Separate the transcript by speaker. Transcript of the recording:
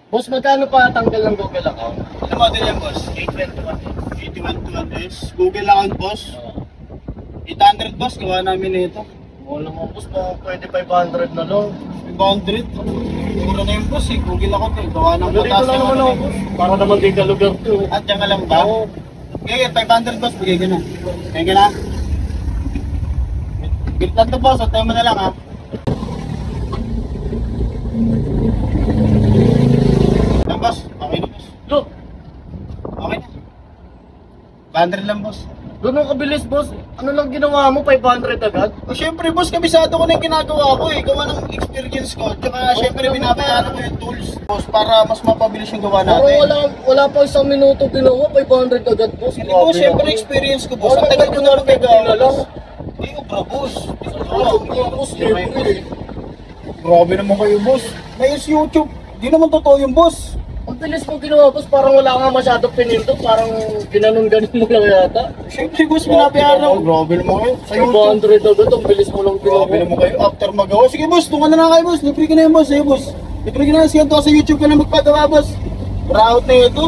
Speaker 1: Boss, magkano pa tanggal ng Google account?
Speaker 2: Ano model yan, boss?
Speaker 1: 821.
Speaker 2: 8121S. Google account, boss. 800, boss. Gawa namin na ito.
Speaker 1: Wala mo, boss, pwede 500 na lang.
Speaker 2: 500. Mura na yung boss eh. Google account eh. Gawa ng
Speaker 1: Dito lang naman ako, boss. Para naman din ka lugar to.
Speaker 2: At yan ka lang ba?
Speaker 1: Oo.
Speaker 2: Okay, 500, boss. Bigay ka na. Bigay ka na. Biltan to, boss. At tayo mo na lang, ha. Yan, boss. Okay na, boss.
Speaker 1: Look,
Speaker 2: Okay na. 500 lang, boss.
Speaker 1: doon ang kabilis, boss. Ano lang ginawa mo? 500 agad?
Speaker 2: O syempre, boss, kabisado ko na yung ginagawa ko eh. Gawa ng experience ko. Tsaka syempre, binabayaran ko yung tools. Boss, para mas mapabilis yung gawa
Speaker 1: Parang
Speaker 2: natin.
Speaker 1: wala pa isang minuto ginawa, 500 agad, boss.
Speaker 2: Hindi po, syempre, experience ko, boss. Ang tagal ko na magagawa. Hindi ko bro, boss.
Speaker 1: Boss, libre.
Speaker 2: Grabe naman kayo, boss. May YouTube. Di naman totoo yung boss.
Speaker 1: Ang bilis mo ginawa, boss. Parang wala nga masyadong pinindot. Parang ginanon-ganon mo lang yata.
Speaker 2: Syempre, boss, binabayaran ko. Grabe naman kayo. Sa YouTube.
Speaker 1: 500 agad, ang bilis mo lang ginawa.
Speaker 2: Grabe naman kayo. After magawa. Sige, boss. Tungan na lang kayo, boss. Libre ka na yun, boss. Sige, boss. Libre ka na. Sige, sa YouTube ka na magpagawa, boss. Proud na ito.